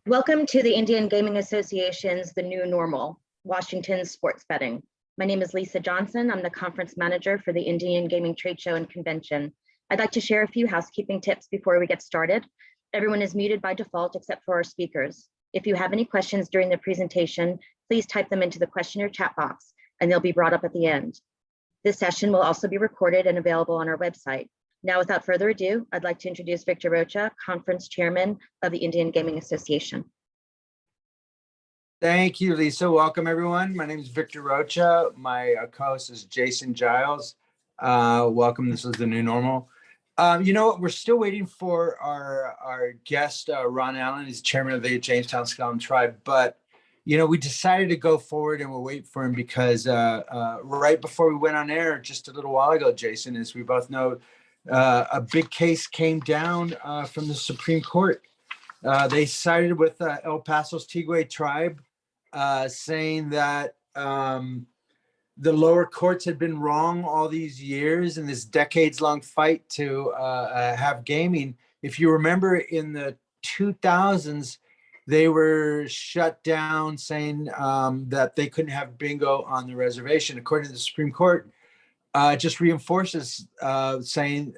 Welcome to the Indian Gaming Association's The New Normal, Washington Sports Betting. My name is Lisa Johnson. I'm the conference manager for the Indian Gaming Trade Show and Convention. I'd like to share a few housekeeping tips before we get started. Everyone is muted by default except for our speakers. If you have any questions during the presentation, please type them into the question or chat box and they'll be brought up at the end. This session will also be recorded and available on our website. Now, without further ado, I'd like to introduce Victor Rocha, Conference Chairman of the Indian Gaming Association. Thank you, Lisa. Welcome, everyone. My name is Victor Rocha. My co-host is Jason Giles. Welcome. This is The New Normal. You know what? We're still waiting for our guest, Ron Allen. He's chairman of the Jamestown S'Klallam Tribe. But, you know, we decided to go forward and we'll wait for him because right before we went on air just a little while ago, Jason, as we both know, a big case came down from the Supreme Court. They sided with El Paso's Tigray tribe, saying that the lower courts had been wrong all these years in this decades-long fight to have gaming. If you remember, in the 2000s, they were shut down, saying that they couldn't have bingo on the reservation. According to the Supreme Court, just reinforces saying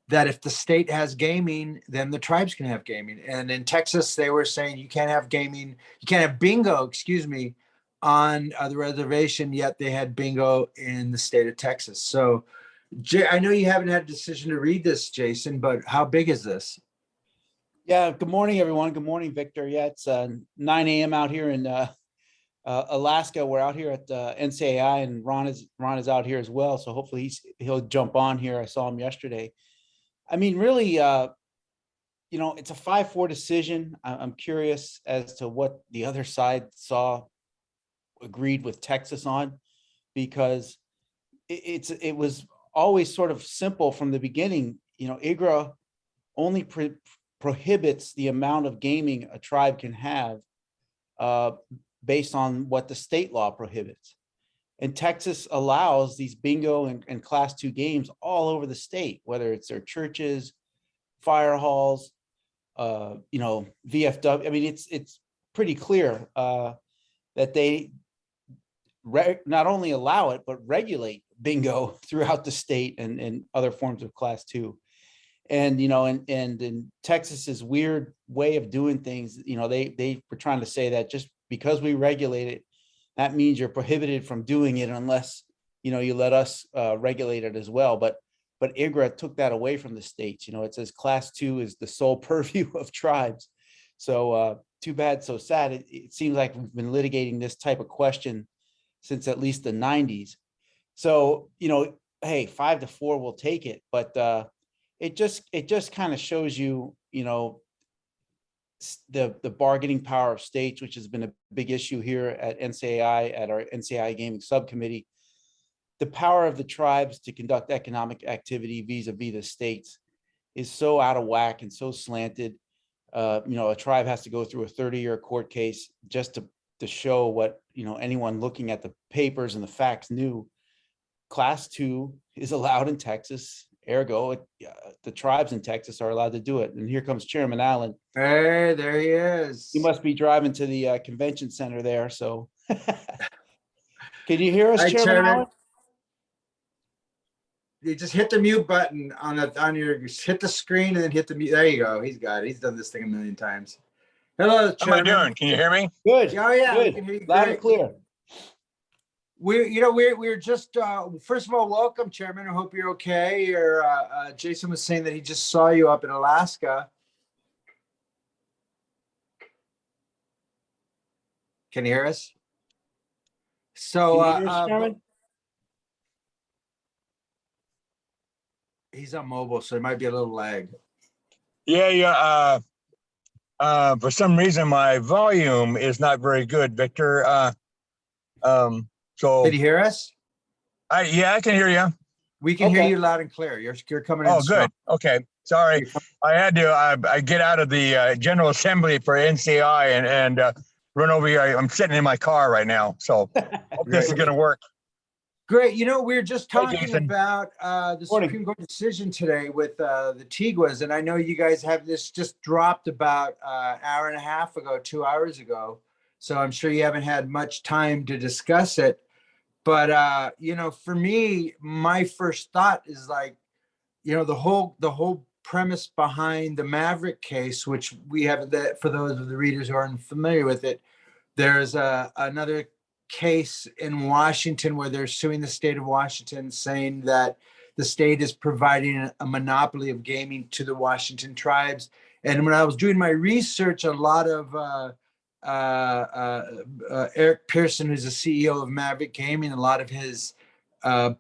that if the state has gaming, then the tribes can have gaming. And in Texas, they were saying you can't have gaming, you can't have bingo, excuse me, on the reservation, yet they had bingo in the state of Texas. So I know you haven't had a decision to read this, Jason, but how big is this? Yeah, good morning, everyone. Good morning, Victor. Yeah, it's 9 a.m. out here in Alaska. We're out here at NCAI, and Ron is out here as well. So hopefully he'll jump on here. I saw him yesterday. I mean, really, you know, it's a 5-4 decision. I'm curious as to what the other side agreed with Texas on, because it was always sort of simple from the beginning. You know, IGRA only prohibits the amount of gaming a tribe can have based on what the state law prohibits. And Texas allows these bingo and class 2 games all over the state, whether it's their churches, fire halls, you know, VFW. I mean, it's pretty clear that they not only allow it, but regulate bingo throughout the state and other forms of class 2. And, you know, and in Texas's weird way of doing things, you know, they were trying to say that just because we regulate it, that means you're prohibited from doing it unless, you know, you let us regulate it as well. But IGRA took that away from the states. You know, it says class 2 is the sole purview of tribes. So too bad, so sad. It seems like we've been litigating this type of question since at least the 90s. So, you know, hey, 5-4, we'll take it. But it just kind of shows you, you know, the bargaining power of states, which has been a big issue here at NCAI, at our NCAI gaming subcommittee. The power of the tribes to conduct economic activity vis-a-vis the states is so out of whack and so slanted. You know, a tribe has to go through a 30-year court case just to show what, you know, anyone looking at the papers and the facts knew. Class 2 is allowed in Texas. Ergo, the tribes in Texas are allowed to do it. And here comes Chairman Allen. Hey, there he is. He must be driving to the convention center there. So, can you hear us, Hi, Chairman Allen? You just hit the mute button on your hit the screen and then hit the mute. There you go. He's got it. He's done this thing a million times. Hello, Chairman. How am I doing? Can you hear me? Good. Oh yeah, good. We can hear you Loud great. and clear. We're just first of all, welcome, Chairman. I hope you're okay. Jason was saying that he just saw you up in Alaska. Can you hear us? So Can you hear us, Chairman? he's on mobile, so there might be a little lag. Yeah. For some reason, my volume is not very good, Victor. So Did you hear us? yeah, I can hear you. We can hear Okay. you loud and clear. You're coming in. Oh, strong. good. Okay. Sorry, I had to. I get out of the General Assembly for NCI and run over here. I'm sitting in my car right now, so hope this is going to work. Great. You know, we were just Hey, talking Jason. about the Morning. Supreme Court decision today with the Tiguas, and I know you guys have this just dropped about an hour and a half ago, 2 hours ago. So I'm sure you haven't had much time to discuss it. But you know, for me, my first thought is like, you know, the whole premise behind the Maverick case, which we have, that for those of the readers who aren't familiar with it, there's another case in Washington where they're suing the state of Washington, saying that the state is providing a monopoly of gaming to the Washington tribes. And when I was doing my research, a lot of Eric Pearson, who's the CEO of Maverick Gaming, a lot of his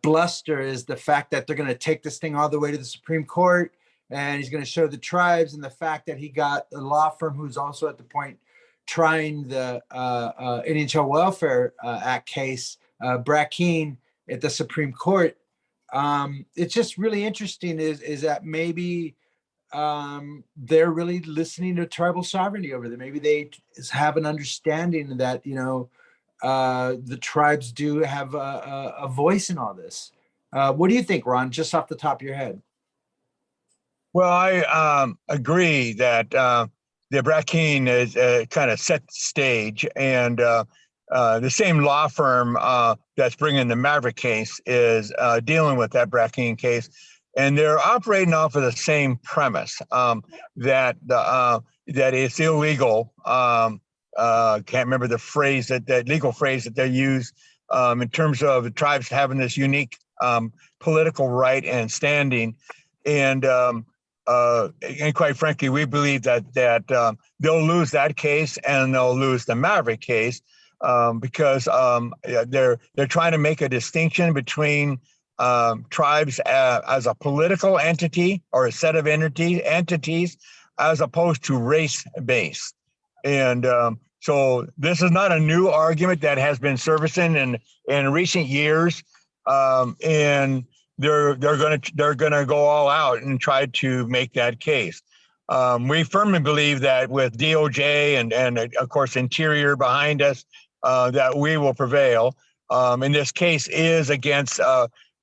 bluster is the fact that they're going to take this thing all the way to the Supreme Court, and he's going to show the tribes, and the fact that he got a law firm who's also at the point trying the Indian Child Welfare Act case, Brackeen, at the Supreme Court. It's just really interesting is that maybe they're really listening to tribal sovereignty over there. Maybe they have an understanding that, you know, the tribes do have a voice in all this. What do you think, Ron, just off the top of your head? Well, I agree that the Brackeen is kind of set the stage, and the same law firm that's bringing the Maverick case is dealing with that Brackeen case, and they're operating off of the same premise that it's illegal. Can't remember the phrase that legal phrase that they use in terms of the tribes having this unique political right and standing, and quite frankly, we believe that they'll lose that case and they'll lose the Maverick case because they're trying to make a distinction between tribes as a political entity or a set of entities as opposed to race-based. And so this is not a new argument that has been surfacing in recent years, and they're gonna go all out and try to make that case. We firmly believe that with DOJ and of course Interior behind us, that we will prevail. And this case is against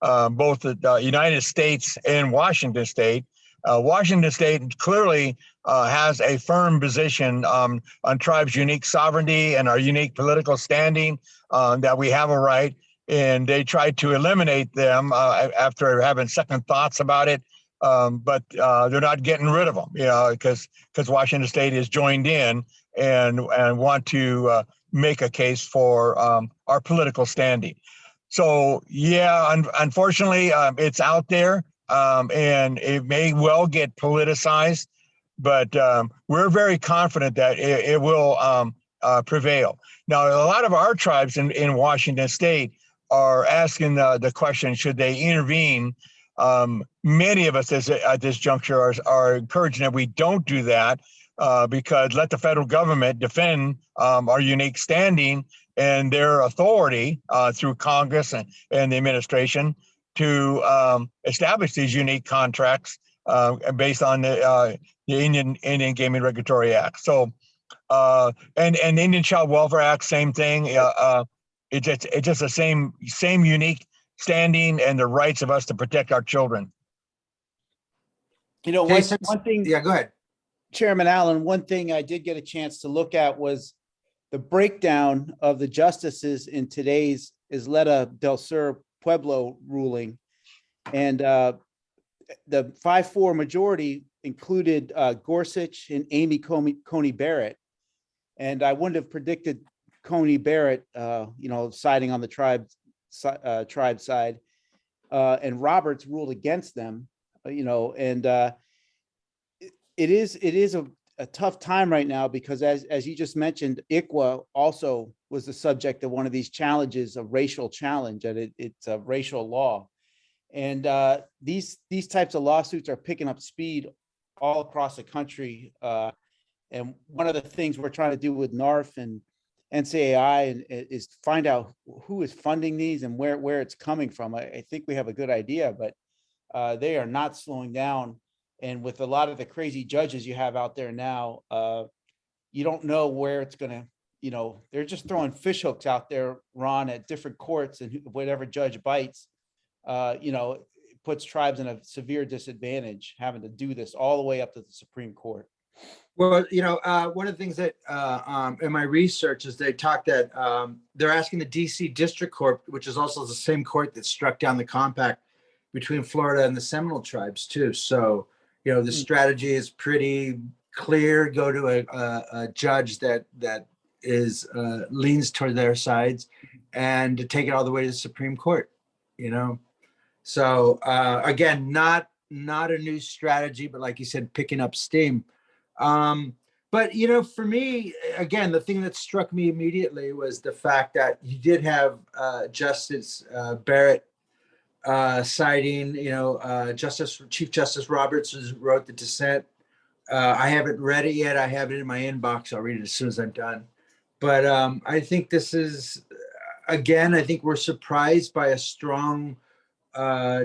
both the United States and Washington State. Washington State clearly has a firm position on tribes' unique sovereignty and our unique political standing, that we have a right. And they tried to eliminate them after having second thoughts about it, but they're not getting rid of them, you know, because Washington State is joined in and want to make a case for our political standing. So yeah, unfortunately, it's out there, and it may well get politicized, but we're very confident that it will prevail. Now, a lot of our tribes in Washington State are asking the question, should they intervene? Many of us at this juncture are encouraging that we don't do that, because let the federal government defend our unique standing and their authority through Congress and the administration to establish these unique contracts based on the Indian Gaming Regulatory Act. So, and the Indian Child Welfare Act, same thing. It's just the same unique standing and the rights of us to protect our children. You know, Jason, one thing, yeah, go ahead. Chairman Allen, one thing I did get a chance to look at was the breakdown of the justices in today's Isleta del Sur Pueblo ruling. And the 5-4 majority included Gorsuch and Amy Coney Barrett. And I wouldn't have predicted Coney Barrett, you know, siding on the tribe side, and Roberts ruled against them, you know, and it is a tough time right now because as you just mentioned, ICWA also was the subject of one of these challenges, a racial challenge, and it's a racial law. And these types of lawsuits are picking up speed all across the country. And one of the things we're trying to do with NARF and NCAI is find out who is funding these and where it's coming from. I think we have a good idea, but they are not slowing down. And with a lot of the crazy judges you have out there now, you don't know where it's going to you know, they're just throwing fish hooks out there, Ron, at different courts, and whatever judge bites, you know, it puts tribes in a severe disadvantage having to do this all the way up to the Supreme Court. Well, you know, one of the things that in my research is they talk that they're asking the DC District Court, which is also the same court that struck down the compact between Florida and the Seminole tribes too. So, you know, the strategy is pretty clear. Go to a judge that is leans toward their sides, and to take it all the way to the Supreme Court. You know, so again, not a new strategy, but like you said, picking up steam. But you know, for me, again, the thing that struck me immediately was the fact that you did have Justice Barrett citing, you know, Chief Justice Roberts wrote the dissent. I haven't read it yet. I have it in my inbox. I'll read it as soon as I'm done. But I think this is, again, I think we're surprised by a strong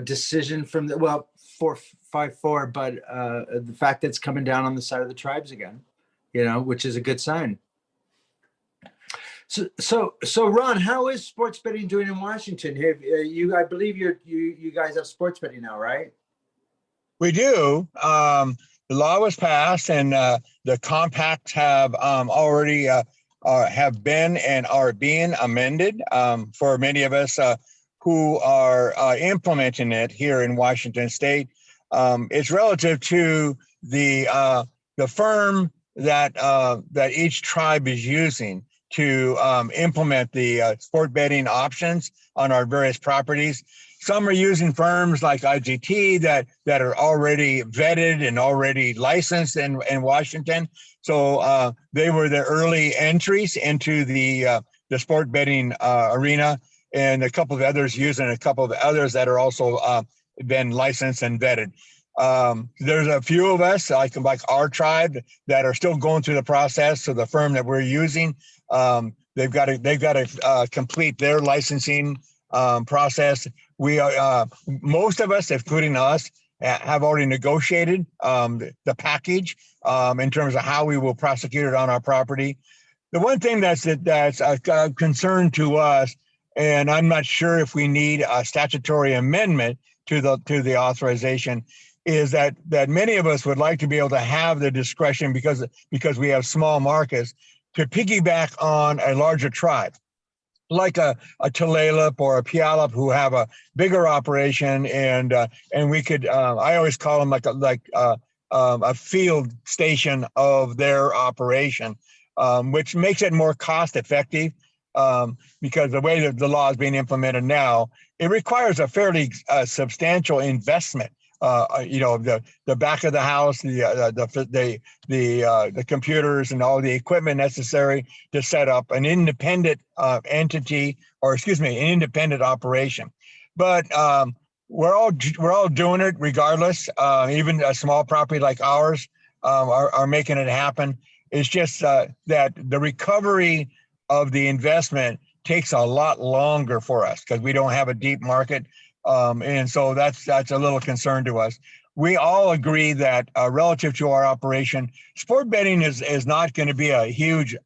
decision from the, well, 4-5-4, but the fact that it's coming down on the side of the tribes again, you know, which is a good sign. So Ron, how is sports betting doing in Washington? Have you? I believe you guys have sports betting now, right? We do. The law was passed, and the compacts have already have been and are being amended for many of us who are implementing it here in Washington State. It's relative to the firm that each tribe is using to implement the sport betting options on our various properties. Some are using firms like IGT that are already vetted and already licensed in Washington. So they were the early entries into the sport betting arena, and a couple of others using a couple of others that are also been licensed and vetted. There's a few of us like our tribe that are still going through the process. So the firm that we're using, they've got to complete their licensing process. We are most of us, including us, have already negotiated the package in terms of how we will prosecute it on our property. The one thing that's a concern to us, and I'm not sure if we need a statutory amendment to the authorization, is that many of us would like to be able to have the discretion because we have small markets to piggyback on a larger tribe, like a Tulalip or a Puyallup, who have a bigger operation, and we could I always call them like a field station of their operation, which makes it more cost effective. Because the way that the law is being implemented now, it requires a fairly substantial investment. You know, the back of the house, the computers and all the equipment necessary to set up an independent entity, or excuse me, an independent operation. But we're all doing it regardless. Even a small property like ours are making it happen. It's just that the recovery of the investment takes a lot longer for us because we don't have a deep market. And so that's a little concern to us. We all agree that relative to our operation, sport betting is not going to be a huge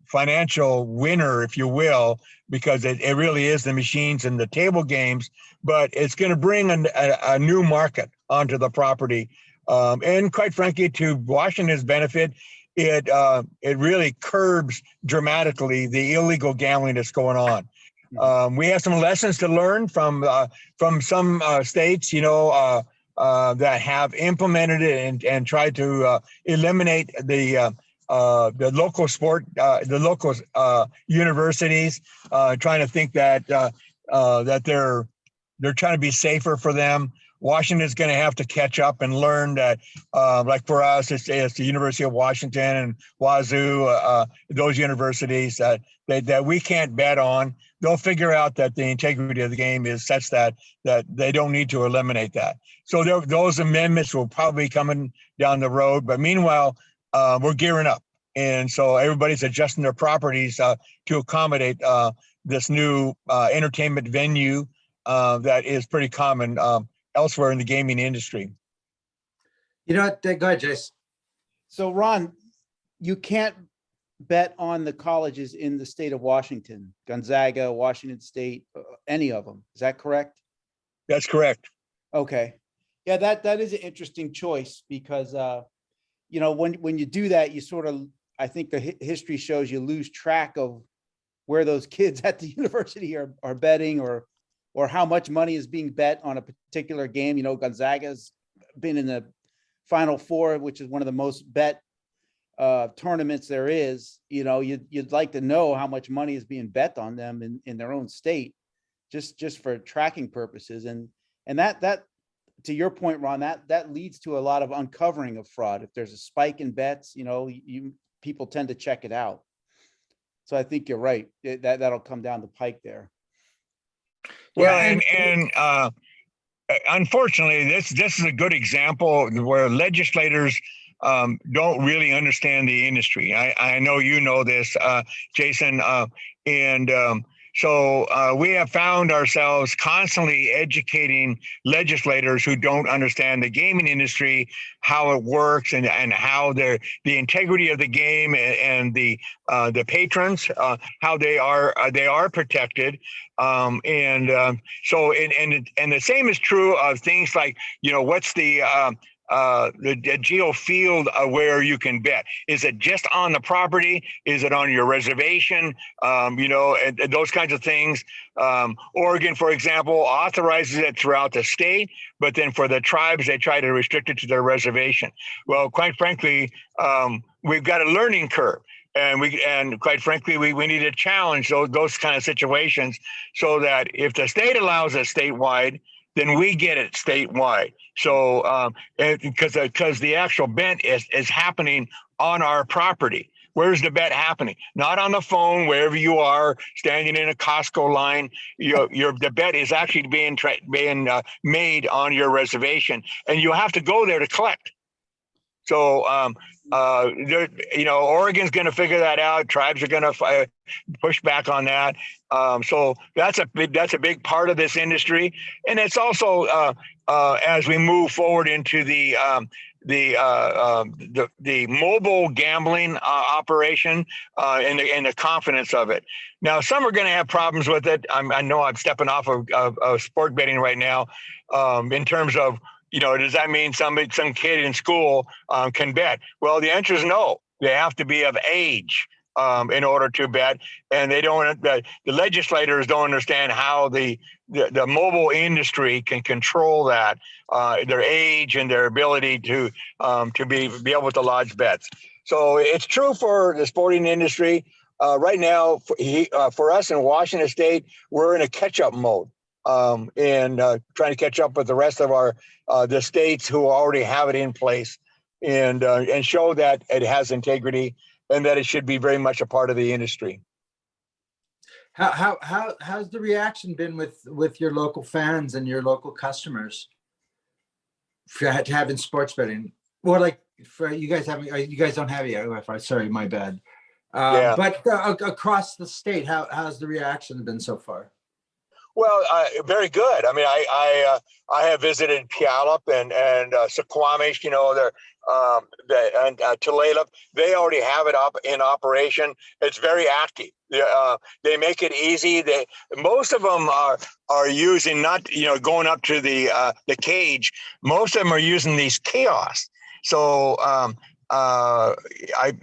financial winner, if you will, because it really is the machines and the table games, but it's going to bring a new market onto the property. And quite frankly, to Washington's benefit, it really curbs dramatically the illegal gambling that's going on. We have some lessons to learn from some states, you know, that have implemented it and tried to eliminate the local sport, the local universities, trying to think that they're trying to be safer for them. Washington is going to have to catch up and learn that, like for us, it's the University of Washington and Wazoo, those universities that we can't bet on. They'll figure out that the integrity of the game is such that they don't need to eliminate that. So those amendments will probably be coming down the road. But meanwhile, we're gearing up. And so everybody's adjusting their properties to accommodate this new entertainment venue that is pretty common elsewhere in the gaming industry. You know what? Go ahead, Jace. So Ron, you can't bet on the colleges in the state of Washington, Gonzaga, Washington State, any of them. Is that correct? That's correct. Okay. Yeah, that is an interesting choice because, you know, when you do that, you sort of, I think the history shows you lose track of where those kids at the university are betting or how much money is being bet on a particular game. You know, Gonzaga's been in the Final Four, which is one of the most bet tournaments there is. You know, you'd like to know how much money is being bet on them in their own state, just for tracking purposes. And that to your point, Ron, that leads to a lot of uncovering of fraud. If there's a spike in bets, you know, people tend to check it out. So I think you're right. That'll come down the pike there. Well, and unfortunately, this is a good example where legislators don't really understand the industry. I know you know this, Jason, and so we have found ourselves constantly educating legislators who don't understand the gaming industry, how it works, and how the integrity of the game and the patrons, how they are protected. So the same is true of things like, you know, what's the geo field where you can bet. Is it just on the property? Is it on your reservation? You know, and those kinds of things. Oregon, for example, authorizes it throughout the state, but then for the tribes, they try to restrict it to their reservation. Well, quite frankly, we've got a learning curve. And quite frankly, we need to challenge those kind of situations so that if the state allows it statewide, then we get it statewide. So because the actual bet is happening on our property. Where's the bet happening? Not on the phone, wherever you are, standing in a Costco line. The bet is actually being made on your reservation, and you have to go there to collect. So, you know, Oregon's going to figure that out. Tribes are going to push back on that. So that's a big part of this industry, and it's also as we move forward into the mobile gambling operation and the confidence of it. Now, some are going to have problems with it. I know I'm stepping off of sport betting right now in terms of, you know, does that mean some kid in school can bet? Well, the answer is no. They have to be of age in order to bet, and they don't. The legislators don't understand how the mobile industry can control that, their age and their ability to be able to lodge bets. So it's true for the sporting industry right now. For us in Washington State, we're in a catch-up mode. And trying to catch up with the rest of the states who already have it in place, and show that it has integrity and that it should be very much a part of the industry. How's the reaction been with your local fans and your local customers for having sports betting? Or like for you guys don't have it. Sorry, my bad. Yeah. But across the state, how's the reaction been so far? Well, very good. I mean, I have visited Puyallup and S'Klallam, you know, and Tulalip. They already have it up in operation. It's very active. They make it easy. Most of them are using not, you know, going up to the cage. Most of them are using these kiosks. So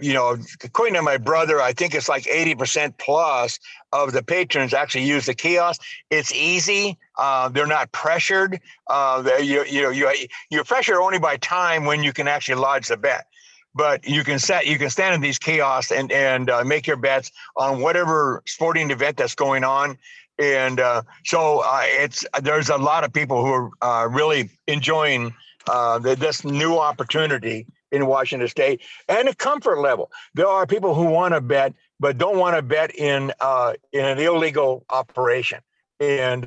you know, according to my brother, I think it's like 80% plus of the patrons actually use the kiosk. It's easy. They're not pressured. You're pressured only by time when you can actually lodge the bet. But you can stand in these kiosks and make your bets on whatever sporting event that's going on. And so there's a lot of people who are really enjoying this new opportunity in Washington State, and a comfort level. There are people who want to bet, but don't want to bet in an illegal operation. And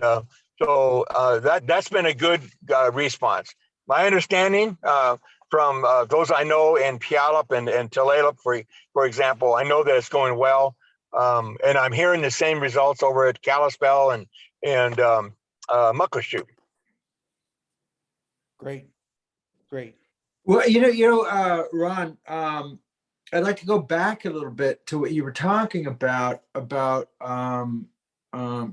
so that's been a good response. My understanding from those I know in Puyallup and Tulalip, for example, I know that it's going well. And I'm hearing the same results over at Kalispell and Muckleshoot. Great. Well, Ron, I'd like to go back a little bit to what you were talking about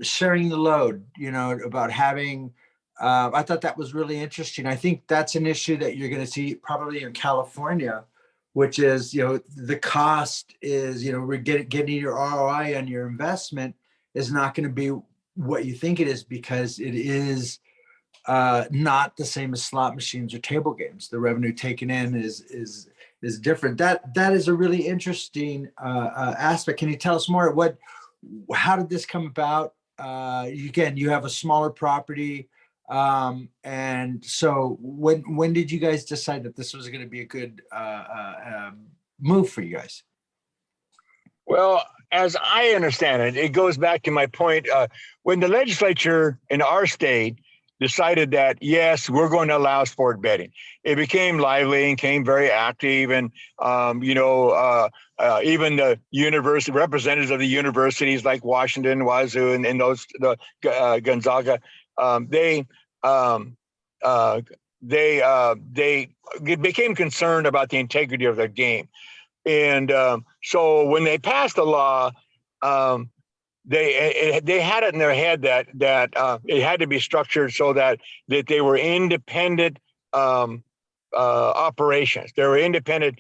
sharing the load. You know, about having. I thought that was really interesting. I think that's an issue that you're going to see probably in California, which is, you know, the cost is, you know, we're getting your ROI on your investment is not going to be what you think it is, because it is not the same as slot machines or table games. The revenue taken in is different. That is a really interesting aspect. Can you tell us more? How did this come about? Again, you have a smaller property, and so when did you guys decide that this was going to be a good move for you guys? Well, as I understand it, it goes back to my point. When the legislature in our state decided that, yes, we're going to allow sport betting, it became lively and became very active. And, even the university representatives of the universities like Washington, Wazoo, and those, Gonzaga, they became concerned about the integrity of the game. And so when they passed the law, they had it in their head that it had to be structured so that they were independent operations. There were independent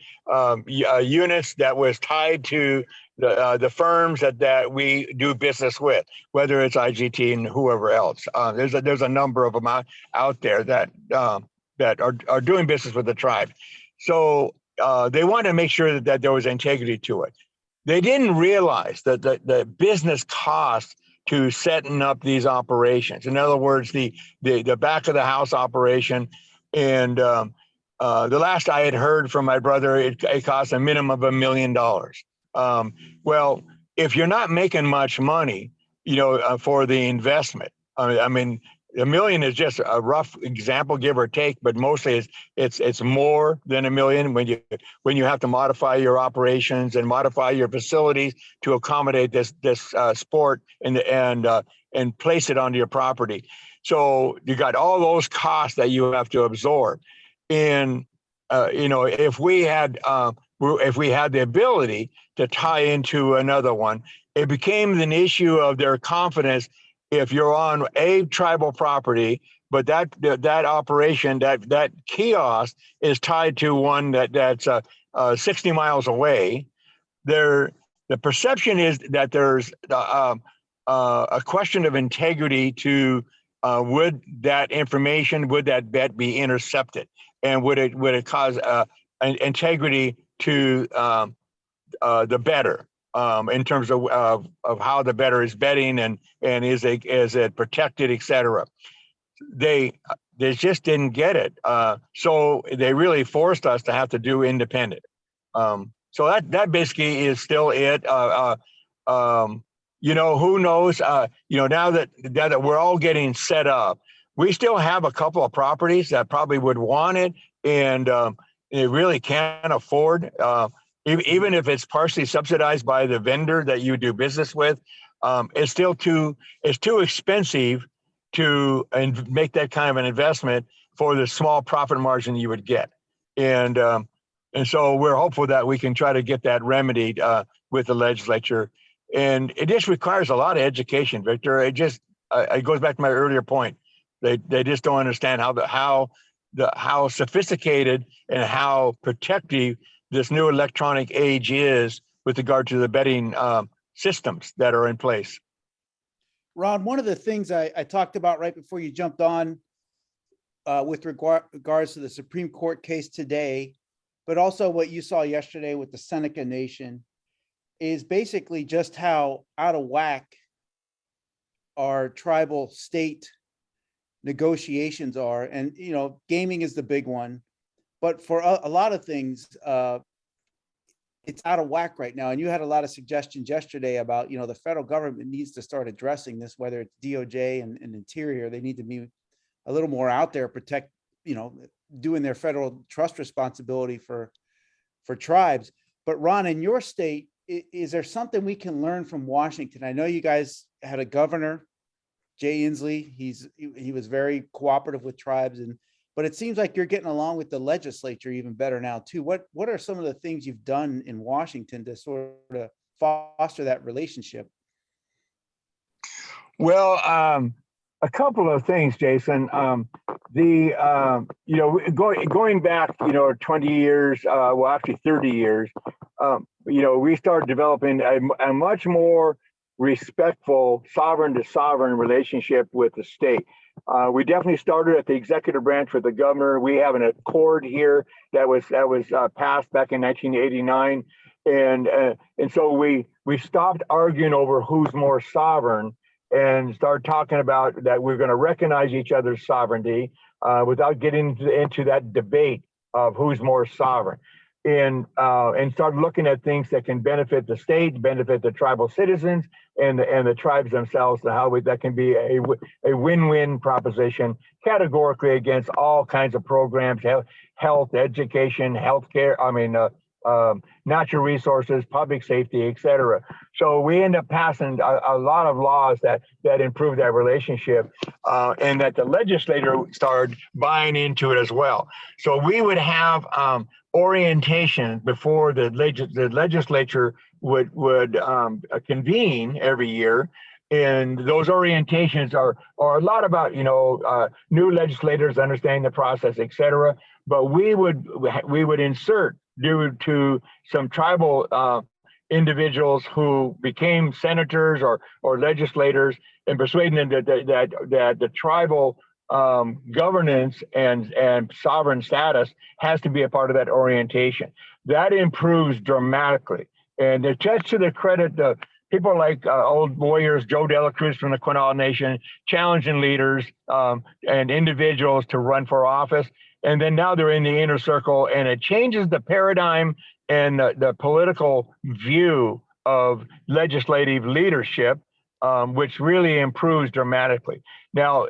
units that was tied to the firms that we do business with, whether it's IGT and whoever else. There's a number of them out there that are doing business with the tribe. So they wanted to make sure that there was integrity to it. They didn't realize that the business cost to setting up these operations. In other words, the back of the house operation, and the last I had heard from my brother, it cost a minimum of $1 million. Well, if you're not making much money, for the investment, I mean, $1 million is just a rough example, give or take, but mostly it's more than $1 million when you have to modify your operations and modify your facilities to accommodate this sport and place it onto your property. So you got all those costs that you have to absorb. And if we had the ability to tie into another one, it became an issue of their confidence. If you're on a tribal property, but that operation, that kiosk is tied to one that's 60 miles away, the perception is that there's a question of integrity to would that bet be intercepted, and would it cause integrity to the bettor? In terms of how the bettor is betting and is it protected, et cetera. They just didn't get it. So they really forced us to have to do independent. So that basically is still it. Who knows? Now that we're all getting set up, we still have a couple of properties that probably would want it, and they really can't afford. Even if it's partially subsidized by the vendor that you do business with, it's still too expensive to make that kind of an investment for the small profit margin you would get. And so we're hopeful that we can try to get that remedied with the legislature. And it just requires a lot of education, Victor. It goes back to my earlier point. They just don't understand how sophisticated and how protective this new electronic age is with regard to the betting systems that are in place. Ron, one of the things I talked about right before you jumped on with regards to the Supreme Court case today, but also what you saw yesterday with the Seneca Nation, is basically just how out of whack our tribal state negotiations are. And, gaming is the big one. But for a lot of things, it's out of whack right now. And you had a lot of suggestions yesterday about, the federal government needs to start addressing this, whether it's DOJ and Interior. They need to be a little more out there, protect, doing their federal trust responsibility for tribes. But Ron, in your state, is there something we can learn from Washington? I know you guys had a governor, Jay Inslee. He was very cooperative with tribes, and but it seems like you're getting along with the legislature even better now too. What are some of the things you've done in Washington to sort of foster that relationship? Well, a couple of things, Jason. Going back, 20 years, well, actually 30 years, we started developing a much more respectful sovereign to sovereign relationship with the state. We definitely started at the executive branch with the governor. We have an accord here that was passed back in 1989, and so we stopped arguing over who's more sovereign and start talking about that we're going to recognize each other's sovereignty without getting into that debate of who's more sovereign, and start looking at things that can benefit the state, benefit the tribal citizens, and the tribes themselves, and how that can be a win-win proposition categorically against all kinds of programs, health, education, healthcare. Natural resources, public safety, etc. So we end up passing a lot of laws that improve that relationship, and that the legislator started buying into it as well. So we would have orientation before the legislature would convene every year. And those orientations are a lot about, new legislators understanding the process, et cetera. But we would insert, due to some tribal individuals who became senators or legislators, and persuading them that the tribal governance and sovereign status has to be a part of that orientation. That improves dramatically. And it's just to the credit of people like old warriors, Joe Dela Cruz from the Quinault Nation, challenging leaders and individuals to run for office. And then now they're in the inner circle, and it changes the paradigm and the political view of legislative leadership, which really improves dramatically. Now,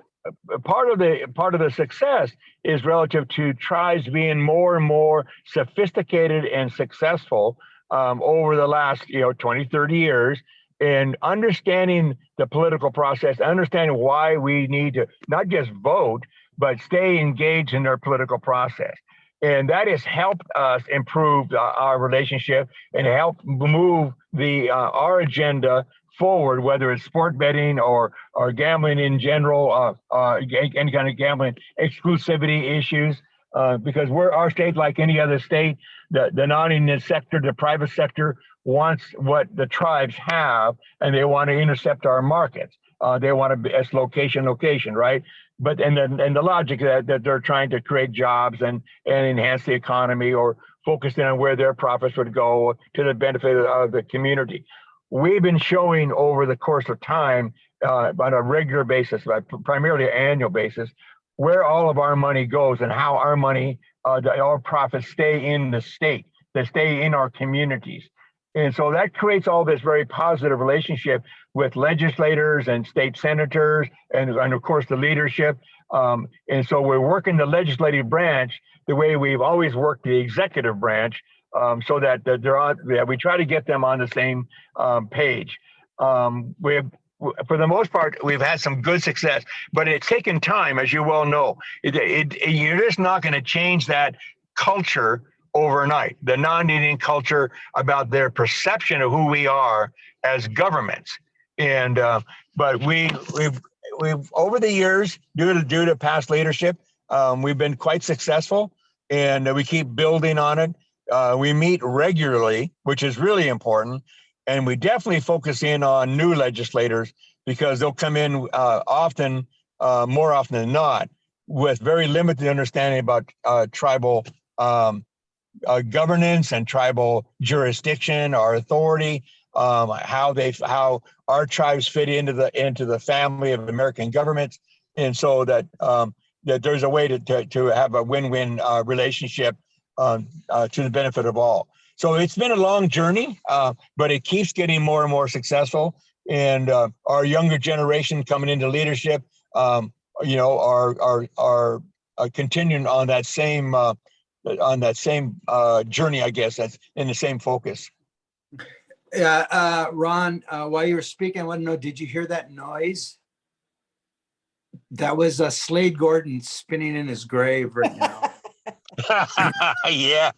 part of the success is relative to tribes being more and more sophisticated and successful over the last 20, 30 years, and understanding the political process, understanding why we need to not just vote, but stay engaged in their political process. And that has helped us improve our relationship and help move our agenda forward, whether it's sport betting or gambling in general, any kind of gambling exclusivity issues, because our state, like any other state, the non-union sector, the private sector wants what the tribes have, and they want to intercept our markets. They want to be as location, right? But and the logic that they're trying to create jobs and enhance the economy, or focusing on where their profits would go to the benefit of the community. We've been showing over the course of time, on a regular basis, primarily an annual basis, where all of our money goes and how our money, our profits stay in the state, they stay in our communities. And so that creates all this very positive relationship with legislators and state senators and of course the leadership. And so we're working the legislative branch the way we've always worked the executive branch, so that we try to get them on the same page. For the most part, we've had some good success, but it's taken time, as you well know. You're just not going to change that culture overnight, the non-union culture, about their perception of who we are as governments. And but we've over the years, due to past leadership, we've been quite successful, and we keep building on it. We meet regularly, which is really important, and we definitely focus in on new legislators, because they'll come in often, more often than not, with very limited understanding about tribal governance and tribal jurisdiction, our authority, how our tribes fit into the family of American governments, and so that there's a way to have a win-win relationship to the benefit of all. So it's been a long journey, but it keeps getting more and more successful. And our younger generation coming into leadership, are continuing on that same journey, I guess, that's in the same focus. Yeah, Ron, while you were speaking, I want to know, did you hear that noise? That was Slade Gordon spinning in his grave right now. Yeah.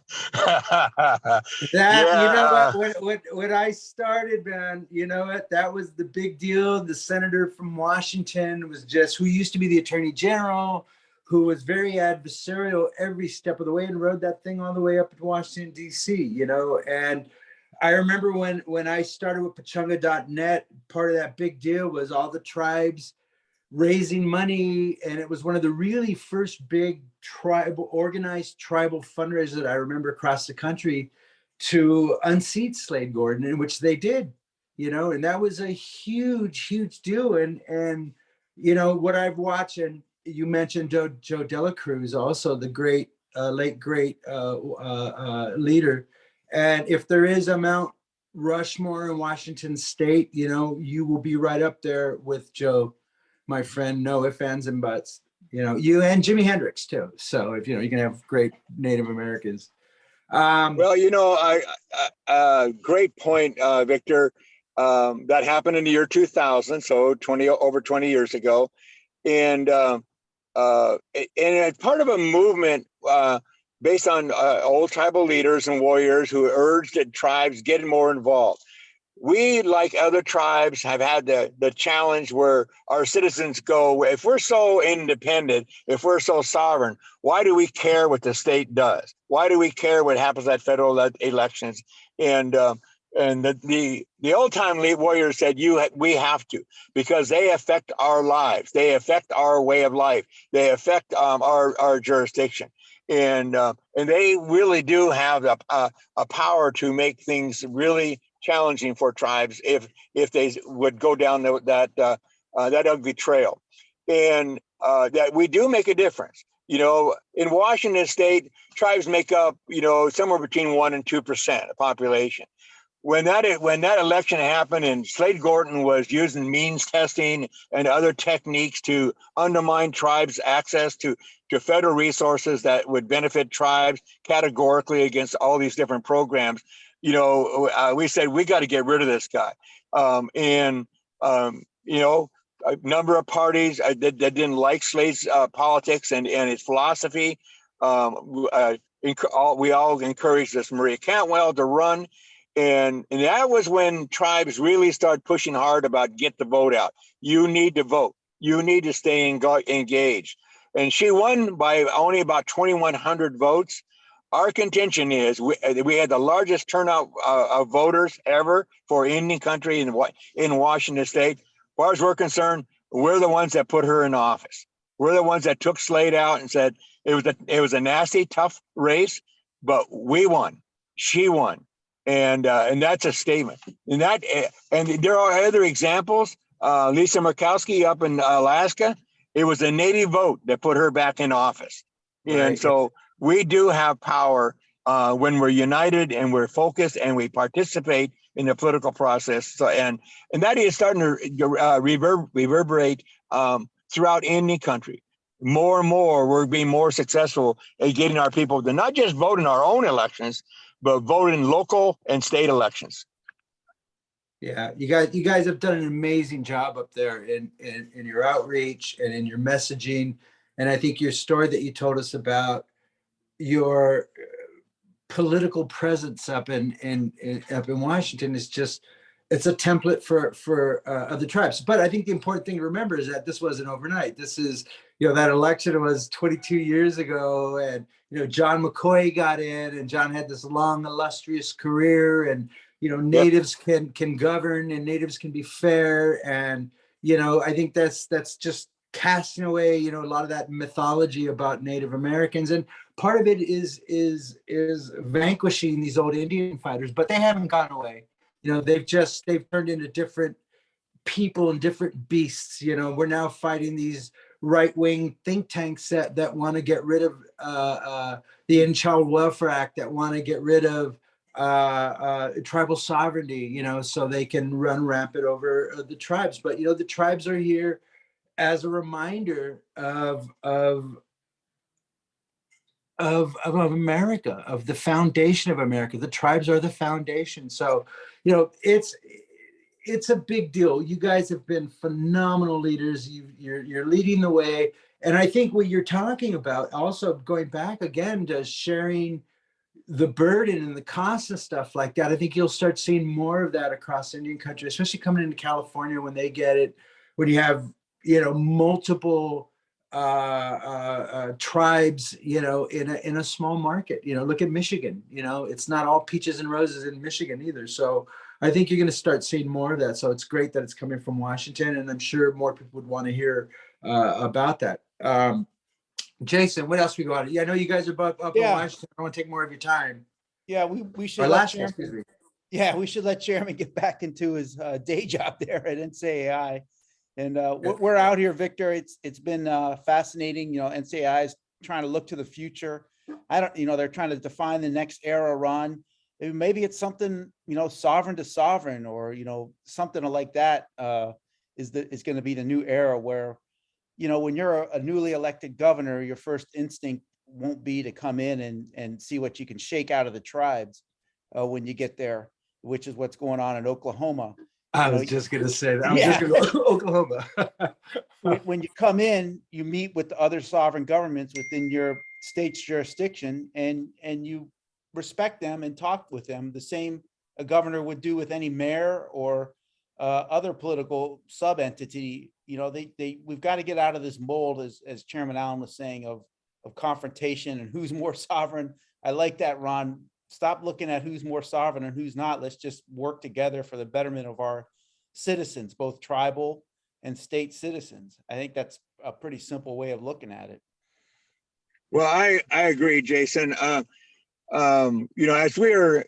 That, you know Yeah. what, when I started, man, you know what, that was the big deal. The senator from Washington was just, who used to be the attorney general, who was very adversarial every step of the way and rode that thing all the way up to Washington, D.C., you know. And I remember when I started with Pachunga.net, part of that big deal was all the tribes raising money, and it was one of the really first big organized tribal fundraisers that I remember across the country to unseat Slade Gordon, in which they did, you know, and that was a huge deal. And you know what I've watched, and you mentioned Joe Dela Cruz, also the great late great leader. And if there is a Mount Rushmore in Washington State, you know, you will be right up there with Joe, my friend, no ifs, ands, and buts. You know, you and Jimi Hendrix too. So if you know, you can have great Native Americans. Well, you know, great point, Victor. That happened in the year 2000, so over 20 years ago, and it's part of a movement based on old tribal leaders and warriors who urged that tribes get more involved. We, like other tribes, have had the challenge where our citizens go, if we're so independent, if we're so sovereign, why do we care what the state does? Why do we care what happens at federal elections? And the old time warriors said, we have to, because they affect our lives, they affect our way of life, they affect our jurisdiction. And they really do have a power to make things really challenging for tribes if they would go down that ugly trail. And that we do make a difference. You know, in Washington State, tribes make up, you know, somewhere between 1% and 2% of population. When that election happened and Slade Gordon was using means testing and other techniques to undermine tribes' access to federal resources that would benefit tribes categorically against all these different programs, you know, we said, we got to get rid of this guy. You know, a number of parties that didn't like Slade's politics and his philosophy. We all encouraged this Maria Cantwell to run. And that was when tribes really started pushing hard about get the vote out. You need to vote. You need to stay engaged. And she won by only about 2,100 votes. Our contention is we had the largest turnout of voters ever for Indian country in Washington State. As far as we're concerned, we're the ones that put her in office. We're the ones that took Slade out and said it was a nasty, tough race, but we won. She won. And that's a statement. And there are other examples. Lisa Murkowski up in Alaska, it was a Native vote that put her back in office. Right. And so we do have power when we're united and we're focused and we participate in the political process. So, and that is starting to reverberate throughout Indian country. More and more, we're being more successful at getting our people to not just vote in our own elections, but vote in local and state elections. Yeah, you guys have done an amazing job up there in your outreach and in your messaging. And I think your story that you told us about your political presence up in Washington is just, it's a template for other tribes. But I think the important thing to remember is that this wasn't overnight. This is, you know, that election was 22 years ago, and you know, John McCoy got in, and John had this long, illustrious career, and you know, natives can govern, and natives can be fair, and you know, I think that's just casting away, you know, a lot of that mythology about Native Americans, and part of it is vanquishing these old Indian fighters, but they haven't gone away. You know, they've turned into different people and different beasts. You know, we're now fighting these right-wing think tanks that want to get rid of the Indian Child Welfare Act, that want to get rid of tribal sovereignty, you know, so they can run rampant over the tribes. But, you know, the tribes are here as a reminder of America, of the foundation of America. The tribes are the foundation. So, you know, it's a big deal. You guys have been phenomenal leaders. You're leading the way. And I think what you're talking about, also going back again to sharing the burden and the cost and stuff like that, I think you'll start seeing more of that across Indian country, especially coming into California when they get it, when you have, multiple tribes, in a small market. Look at Michigan. It's not all peaches and roses in Michigan either. So I think you're going to start seeing more of that. So it's great that it's coming from Washington, and I'm sure more people would want to hear about that. Jason, what else we got? Yeah, I know you guys are up in Washington. I don't want to take more of your time. Yeah, we should Or let last, Chairman, excuse me. yeah, we should let Chairman get back into his day job there at NCAI. And we're out here, Victor. It's been fascinating. NCAI is trying to look to the future. They're trying to define the next era, Ron. Maybe it's something, sovereign to sovereign, or, something like that is going to be the new era where, when you're a newly elected governor, your first instinct won't be to come in and see what you can shake out of the tribes when you get there, which is what's going on in Oklahoma. I was just going to say that. I was just going to go Oklahoma. When you come in, you meet with the other sovereign governments within your state's jurisdiction, and you respect them and talk with them the same a governor would do with any mayor or other political sub-entity. We've got to get out of this mold, as Chairman Allen was saying, of confrontation and who's more sovereign. I like that, Ron. Stop looking at who's more sovereign and who's not. Let's just work together for the betterment of our citizens, both tribal and state citizens. I think that's a pretty simple way of looking at it. Well, I agree, Jason. As we're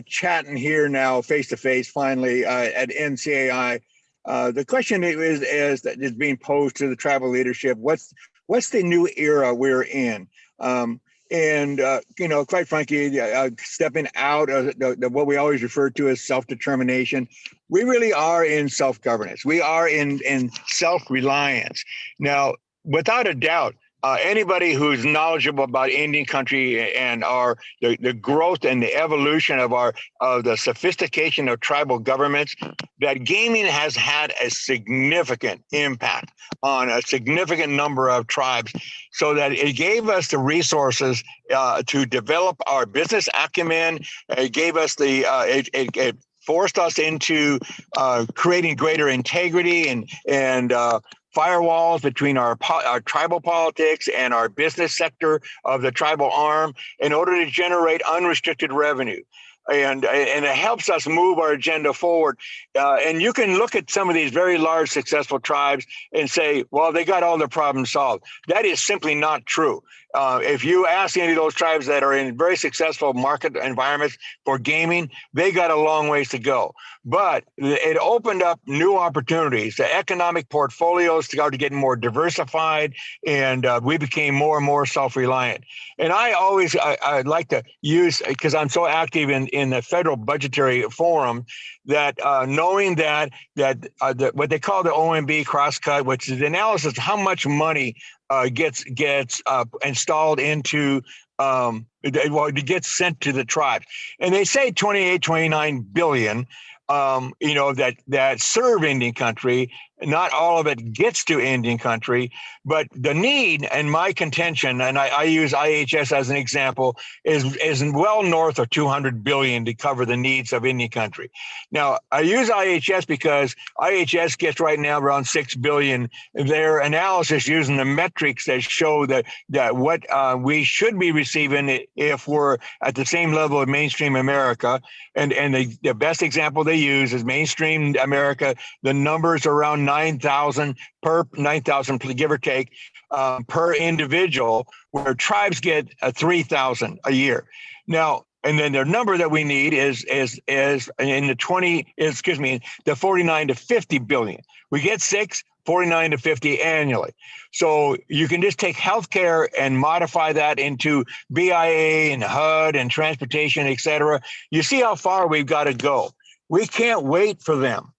chatting here now face to face, finally at NCAI, the question is that is being posed to the tribal leadership: what's the new era we're in? Quite frankly, stepping out of what we always refer to as self-determination, we really are in self-governance. We are in self-reliance. Now, without a doubt, anybody who's knowledgeable about Indian country and the growth and the evolution of the sophistication of tribal governments, that gaming has had a significant impact on a significant number of tribes, so that it gave us the resources to develop our business acumen. It gave us it forced us into creating greater integrity and firewalls between our tribal politics and our business sector of the tribal arm in order to generate unrestricted revenue. And it helps us move our agenda forward. And you can look at some of these very large, successful tribes and say, well, they got all their problems solved. That is simply not true. If you ask any of those tribes that are in very successful market environments for gaming, they got a long ways to go. But it opened up new opportunities. The economic portfolios started getting more diversified, and we became more and more self-reliant. And I like to use, because I'm so active in the federal budgetary forum, that knowing that what they call the OMB crosscut, which is the analysis of how much money gets installed into it gets sent to the tribes, and they say 29 billion that serve Indian country. Not all of it gets to Indian country, but the need, and my contention, and I use IHS as an example, is well north of 200 billion to cover the needs of Indian country. Now, I use IHS because IHS gets right now around 6 billion. Their analysis using the metrics that show that what we should be receiving if we're at the same level of mainstream America, and the best example they use is mainstream America. The numbers are around 9,000 give or take per individual, where tribes get 3,000 a year. Now, and then the number that we need is in the 49 to 50 billion. We get 49 to 50 annually. So you can just take healthcare and modify that into BIA and HUD and transportation, et cetera. You see how far we've got to go. We can't wait for them.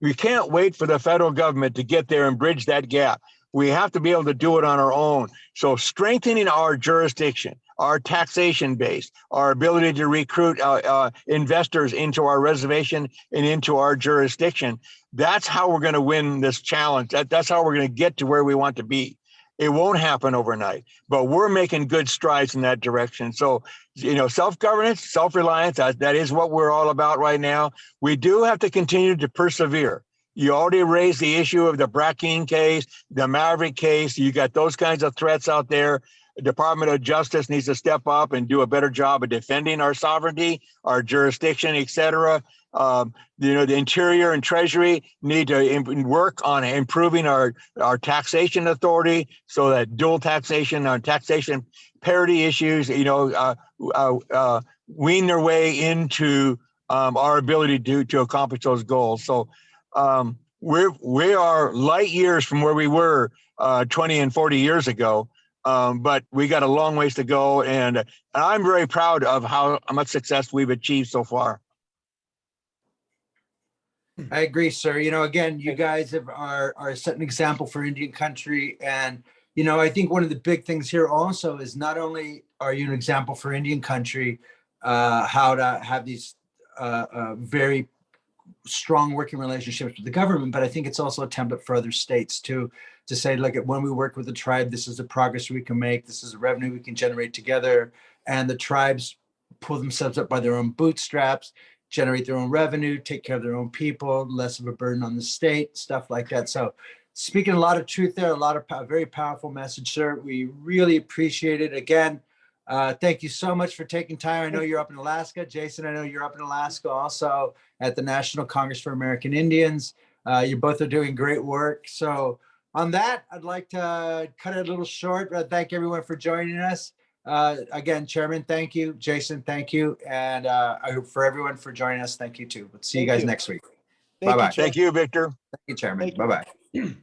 We can't wait for the federal government to get there and bridge that gap. We have to be able to do it on our own. So strengthening our jurisdiction, our taxation base, our ability to recruit investors into our reservation and into our jurisdiction. That's how we're going to win this challenge. That's how we're going to get to where we want to be. It won't happen overnight, but we're making good strides in that direction. So, self-governance, self-reliance, that is what we're all about right now. We do have to continue to persevere. You already raised the issue of the Brackeen case, the Maverick case. You got those kinds of threats out there. The Department of Justice needs to step up and do a better job of defending our sovereignty, our jurisdiction, et cetera. The Interior and Treasury need to work on improving our taxation authority so that dual taxation on taxation parity issues, wean their way into our ability to accomplish those goals. So we are light years from where we were 20 and 40 years ago. But we got a long ways to go, and I'm very proud of how much success we've achieved so far. I agree, sir. Again, you guys are setting an example for Indian country. And, I think one of the big things here also is not only are you an example for Indian country, how to have these very strong working relationships with the government, but I think it's also a template for other states too, to say, look, at when we work with the tribe, this is the progress we can make. This is the revenue we can generate together. And the tribes pull themselves up by their own bootstraps, generate their own revenue, take care of their own people, less of a burden on the state, stuff like that. So speaking a lot of truth there, a lot of very powerful message, sir. We really appreciate it. Again, thank you so much for taking time. I know you're up in Alaska. Jason, I know you're up in Alaska also at the National Congress for American Indians. You both are doing great work. So on that, I'd like to cut it a little short. Thank everyone for joining us. Again, Chairman, thank you. Jason, thank you. And I hope for everyone for joining us, thank you too. We'll see you guys next week. Bye-bye. Thank you, Victor. Thank you, Chairman. Thank you. Bye-bye.